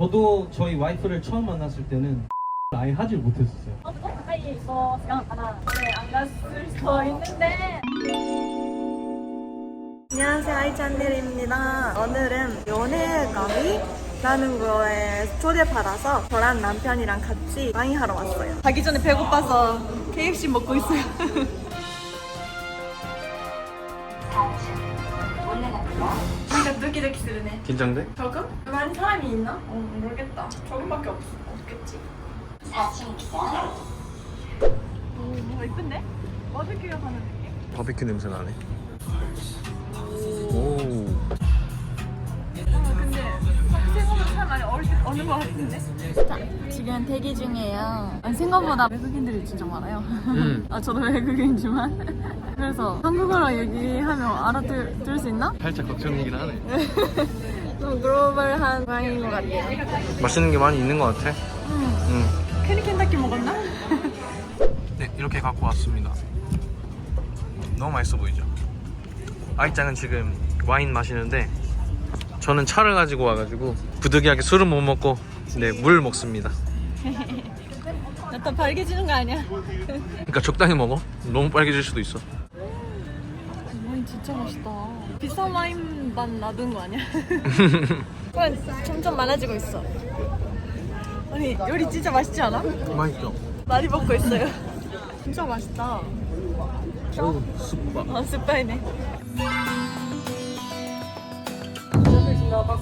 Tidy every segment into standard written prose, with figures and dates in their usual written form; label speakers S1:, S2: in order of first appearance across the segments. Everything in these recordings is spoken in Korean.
S1: 저도 저희 와이프를 처음 만났을 때는 아예 하질 못했었어요.
S2: 또 가까이에 있었으면 하나 안 갔을 수도 있는데.
S3: 안녕하세요, 아이찬들입니다. 오늘은 연애감이라는 거에 초대받아서 저랑 남편이랑 같이 와인하러 왔어요. 가기 전에 배고파서 KFC 먹고 있어요. 뭔가ドキドキ するね.
S1: 긴장돼?
S3: 조금? 많은 사람이 있나? 모르겠다. 조금밖에 없겠지. 오, 이쁜데? 바베큐 하는 느낌?
S1: 바비큐 냄새 나네. 오.
S3: 근데 생각보다 사람 많이 어는 것 같은데? 지금 대기 중이에요. 생각보다 외국인들이 진짜 많아요. 저도 외국인이지만 그래서 한국어로 얘기하면 알아들 수 있나?
S1: 살짝 걱정이긴 하네.
S3: 좀 글로벌한 고양이인 것 같아요.
S1: 맛있는 게 많이 있는 것 같아.
S3: 켄타키 먹었나?
S1: 네, 이렇게 갖고 왔습니다. 너무 맛있어 보이죠? 아이짱은 지금 와인 마시는데 저는 차를 가지고 와가지고 부득이하게 술은 못 먹고 네, 물 먹습니다.
S3: 나 더 빨개지는 거 아니야?
S1: 그러니까 적당히 먹어. 너무 빨개질 수도 있어.
S3: 와인 진짜 맛있다. 비싼 와인만 놔둔 거 아니야? 그냥 점점 많아지고 있어. 아니 요리 진짜 맛있지 않아?
S1: 맛있죠?
S3: 많이 먹고 있어요. 진짜 맛있다.
S1: 오, 쑥밥.
S3: 스파이네.
S1: Hello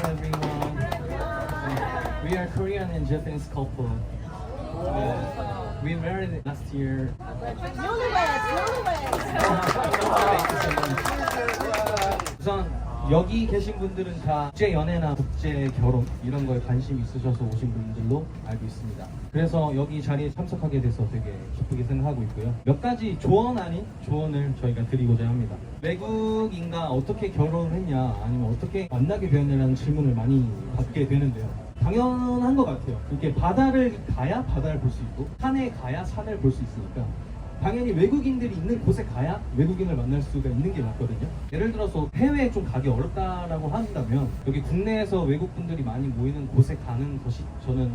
S1: everyone. We are Korean and Japanese couple. We married last year. 우선 여기 계신 분들은 다 국제 연애나 국제 결혼 이런 거에 관심이 있으셔서 오신 분들로 알고 있습니다. 그래서 여기 자리에 참석하게 돼서 되게 기쁘게 생각하고 있고요. 몇 가지 조언 아닌 조언을 저희가 드리고자 합니다. 외국인과 어떻게 결혼을 했냐 아니면 어떻게 만나게 되었냐는 질문을 많이 받게 되는데요. 당연한 것 같아요. 이렇게 바다를 가야 바다를 볼 수 있고 산에 가야 산을 볼 수 있으니까 당연히 외국인들이 있는 곳에 가야 외국인을 만날 수가 있는 게 맞거든요. 예를 들어서 해외에 좀 가기 어렵다라고 한다면 여기 국내에서 외국분들이 많이 모이는 곳에 가는 것이 저는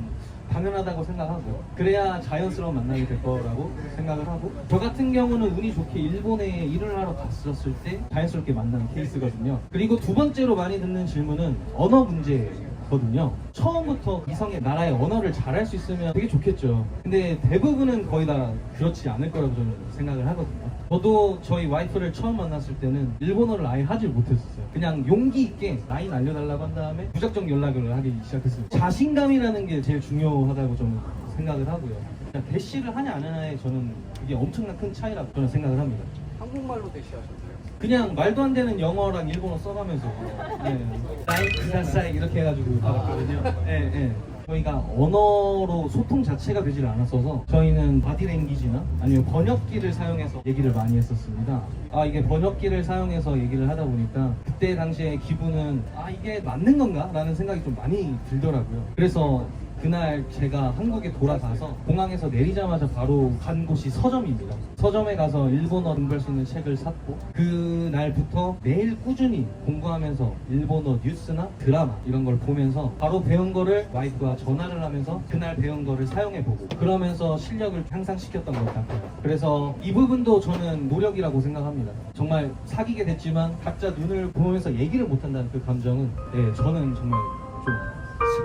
S1: 당연하다고 생각하고 그래야 자연스러운 만남이 될 거라고 생각을 하고 저 같은 경우는 운이 좋게 일본에 일을 하러 갔었을 때 자연스럽게 만난 케이스거든요. 그리고 두 번째로 많이 듣는 질문은 언어 문제거든요. 처음부터 이성의 나라의 언어를 잘할 수 있으면 되게 좋겠죠. 근데 대부분은 거의 다 그렇지 않을 거라고 저는 생각을 하거든요. 저도 저희 와이프를 처음 만났을 때는 일본어를 아예 하질 못했었어요. 그냥 용기 있게 라인 알려달라고 한 다음에 무작정 연락을 하기 시작했어요. 자신감이라는 게 제일 중요하다고 저는 생각을 하고요. 그냥 대시를 하냐 안 하냐에 저는 그게 엄청난 큰 차이라고 저는 생각을 합니다.
S4: 한국말로 대시하셨나요?
S1: 그냥 말도 안 되는 영어랑 일본어 써가면서 라이 그다사이 이렇게 해가지고 받았거든요. 저희가 언어로 소통 자체가 되질 않았어서 저희는 바디랭귀지나 아니면 번역기를 사용해서 얘기를 많이 했었습니다. 이게 번역기를 사용해서 얘기를 하다 보니까 그때 당시에 기분은 이게 맞는 건가? 라는 생각이 좀 많이 들더라고요. 그래서 그날 제가 한국에 돌아가서 공항에서 내리자마자 바로 간 곳이 서점입니다. 서점에 가서 일본어 공부할 수 있는 책을 샀고 그날부터 매일 꾸준히 공부하면서 일본어 뉴스나 드라마 이런 걸 보면서 바로 배운 거를 와이프와 전화를 하면서 그날 배운 거를 사용해보고 그러면서 실력을 향상시켰던 것 같아요. 그래서 이 부분도 저는 노력이라고 생각합니다. 정말 사귀게 됐지만 각자 눈을 보면서 얘기를 못한다는 그 감정은 저는 정말 좀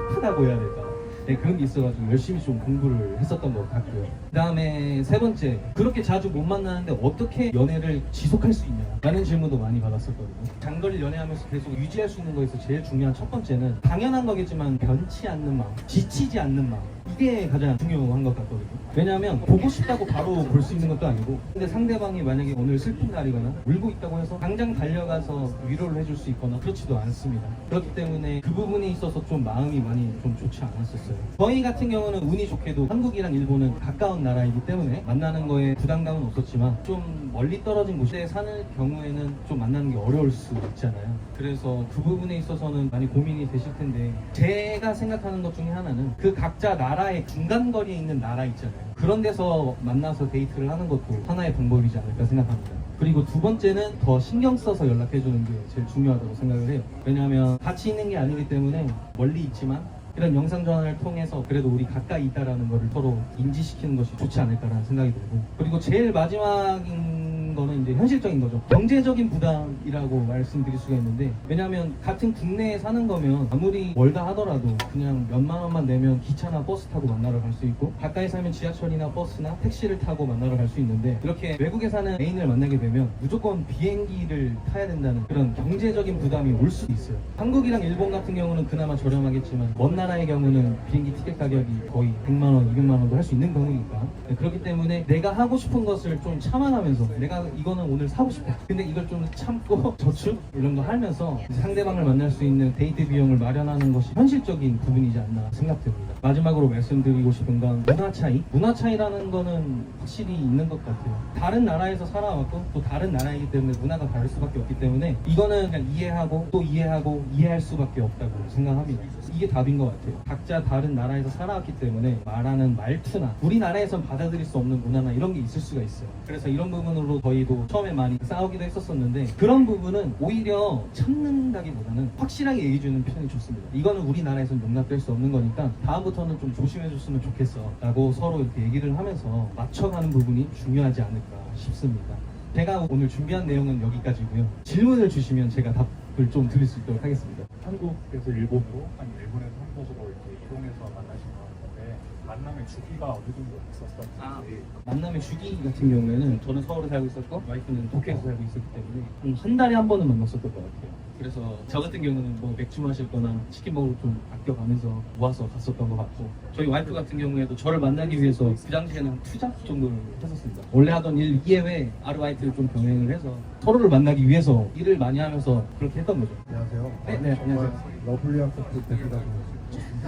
S1: 슬프다고 해야 될까? 그런 게 있어가지고 열심히 좀 공부를 했었던 것 같고요. 그 다음에 세 번째, 그렇게 자주 못 만나는데 어떻게 연애를 지속할 수 있냐 라는 질문도 많이 받았었거든요. 장거리 연애하면서 계속 유지할 수 있는 거에서 제일 중요한 첫 번째는 당연한 거겠지만 변치 않는 마음, 지치지 않는 마음, 이게 가장 중요한 것 같거든요. 왜냐하면 보고 싶다고 바로 볼 수 있는 것도 아니고 근데 상대방이 만약에 오늘 슬픈 날이거나 울고 있다고 해서 당장 달려가서 위로를 해줄 수 있거나 그렇지도 않습니다. 그렇기 때문에 그 부분에 있어서 좀 마음이 많이 좀 좋지 않았었어요. 저희 같은 경우는 운이 좋게도 한국이랑 일본은 가까운 나라이기 때문에 만나는 거에 부담감은 없었지만 좀 멀리 떨어진 곳에 사는 경우에는 좀 만나는 게 어려울 수 있잖아요. 그래서 그 부분에 있어서는 많이 고민이 되실 텐데 제가 생각하는 것 중에 하나는 그 각자 나라의 중간거리에 있는 나라 있잖아요. 그런 데서 만나서 데이트를 하는 것도 하나의 방법이지 않을까 생각합니다. 그리고 두 번째는 더 신경 써서 연락해주는 게 제일 중요하다고 생각을 해요. 왜냐하면 같이 있는 게 아니기 때문에 멀리 있지만 이런 영상 전화를 통해서 그래도 우리 가까이 있다라는 거를 서로 인지시키는 것이 좋지 않을까라는 생각이 들고, 그리고 제일 마지막인 거는 이제 현실적인 거죠. 경제적인 부담이라고 말씀드릴 수가 있는데, 왜냐하면 같은 국내에 사는 거면 아무리 멀다 하더라도 그냥 몇만 원만 내면 기차나 버스 타고 만나러 갈 수 있고, 가까이 살면 지하철이나 버스나 택시를 타고 만나러 갈 수 있는데, 이렇게 외국에 사는 애인을 만나게 되면 무조건 비행기를 타야 된다는 그런 경제적인 부담이 올 수도 있어요. 한국이랑 일본 같은 경우는 그나마 저렴하겠지만 먼 나라의 경우는 비행기 티켓 가격이 거의 100만 원, 200만 원도 할 수 있는 경우니까. 그렇기 때문에 내가 하고 싶은 것을 좀 참아가면서, 내가 이거는 오늘 사고 싶어, 근데 이걸 좀 참고 저축 이런 거 하면서 상대방을 만날 수 있는 데이트 비용을 마련하는 것이 현실적인 부분이지 않나 생각됩니다. 마지막으로 말씀드리고 싶은 건 문화 차이? 문화 차이라는 거는 확실히 있는 것 같아요. 다른 나라에서 살아왔고 또 다른 나라이기 때문에 문화가 다를 수밖에 없기 때문에 이거는 그냥 이해하고 또 이해하고 이해할 수밖에 없다고 생각합니다. 이게 답인 것 같아요. 각자 다른 나라에서 살아왔기 때문에 말하는 말투나 우리나라에선 받아들일 수 없는 문화나 이런 게 있을 수가 있어요. 그래서 이런 부분으로 저희도 처음에 많이 싸우기도 했었었는데, 그런 부분은 오히려 참는다기보다는 확실하게 얘기해주는 편이 좋습니다. 이거는 우리나라에선 용납될 수 없는 거니까 다음부터는 좀 조심해줬으면 좋겠어 라고 서로 이렇게 얘기를 하면서 맞춰가는 부분이 중요하지 않을까 싶습니다. 제가 오늘 준비한 내용은 여기까지고요. 질문을 주시면 제가 답을 좀 드릴 수 있도록 하겠습니다.
S5: 한국에서 일본으로, 아니 일본에서 한국으로 이렇게 이동해서 만나신 것 같은데 만남의 주기가 어느 정도 있었었는지.
S1: 만남의 주기 같은 경우에는 저는 서울에 살고 있었고 와이프는 도쿄에서 살고 있었기 때문에 한 달에 한 번은 만났었던 것 같아요. 그래서 저 같은 경우는 뭐 맥주 마실 거나 치킨 먹으러 좀 아껴가면서 모아서 갔었던 것 같고, 저희 와이프 같은 경우에도 저를 만나기 위해서 그 당시에는 한 투잡 정도를 했었습니다. 원래 하던 일 이외에 아르바이트를 좀 병행을 해서 서로를 만나기 위해서 일을 많이 하면서 그렇게 했던 거죠.
S6: 안녕하세요.
S1: 네, 안녕하세요.
S6: 러블리한 커플 대표라고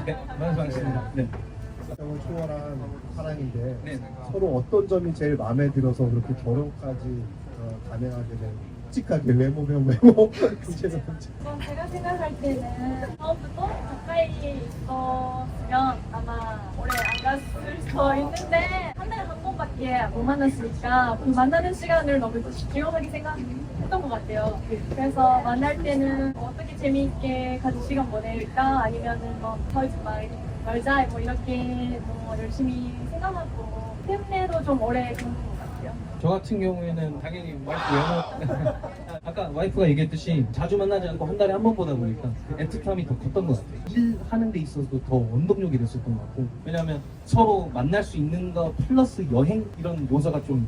S1: 네, 반갑습니다. 네.
S6: 을 초월한 사랑인데
S1: 네.
S6: 서로 어떤 점이 제일 마음에 들어서 그렇게 결혼까지 감행하게 된 끔찍하게 외모 문제는
S2: 우선 제가 생각할 때는 처음부터 가까이 있었으면 아마 오래 안 갔을 수도 있는데, 한 달에 한 번밖에 못 만났으니까 그 만나는 시간을 너무 중요하게 생각했던 것 같아요. 그래서 만날 때는 어떻게 재미있게 같이 시간 보낼까, 아니면은 더 이상 말자 뭐 이렇게 뭐 열심히 생각하고 때문에도 좀 오래 가는 것 같아요.
S1: 저 같은 경우에는 당연히 와이프 외모 아까 와이프가 얘기했듯이 자주 만나지 않고 한 달에 한 번 보다 보니까 그 애틋함이 더 컸던 것 같아요. 일하는 데 있어서도 더 원동력이 됐었던 것 같고, 왜냐하면 서로 만날 수 있는 거 플러스 여행 이런 요소가 좀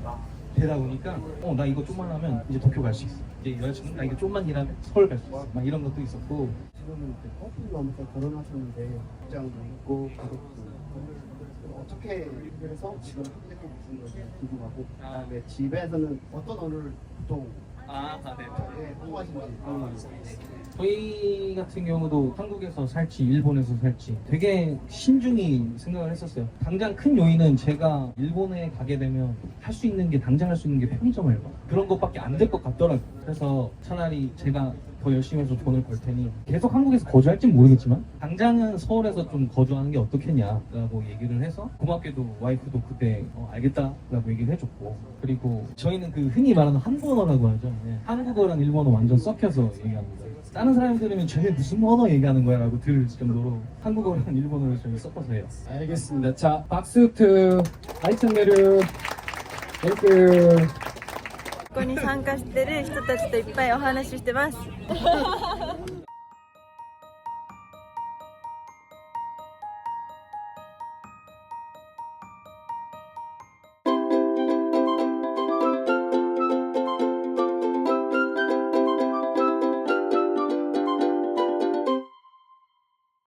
S1: 되다 보니까 나 이거 좀만 하면 이제 도쿄 갈 수 있어, 이제 여자친구 나 이거 좀만 일하면 서울 갈 수 있어, 막 이런 것도 있었고.
S4: 지금은 커플 넘어서 결혼하셨는데 직장도 있고 가족도 있고 어떻게 해서 지금 한국에 오신 건지 궁금하고, 그다음에 집에서는 어떤 언어를 보통
S1: 네.
S4: 통하시는지
S1: 저희 같은 경우도 한국에서 살지 일본에서 살지 되게 신중히 생각을 했었어요. 당장 큰 요인은 제가 일본에 가게 되면 할 수 있는 게, 당장 할 수 있는 게 편의점 알바 그런 것밖에 안 될 것 같더라고요. 그래서 차라리 제가 더 열심히 해서 돈을 벌 테니 계속 한국에서 거주할진 모르겠지만 당장은 서울에서 좀 거주하는 게 어떻겠냐라고 얘기를 해서, 고맙게도 와이프도 그때 알겠다라고 얘기를 해줬고, 그리고 저희는 그 흔히 말하는 한국어라고 하죠. 네. 한국어랑 일본어 완전 섞여서 얘기합니다. 다른 사람이 들으면 쟤네 무슨 언어 얘기하는 거야 라고 들을 정도로 한국어랑 일본어를 저희 섞어서 해요.
S5: 알겠습니다. 자, 박스투 하이천네르 땡큐.
S3: ここに参加してる人たちといっぱいお話ししてます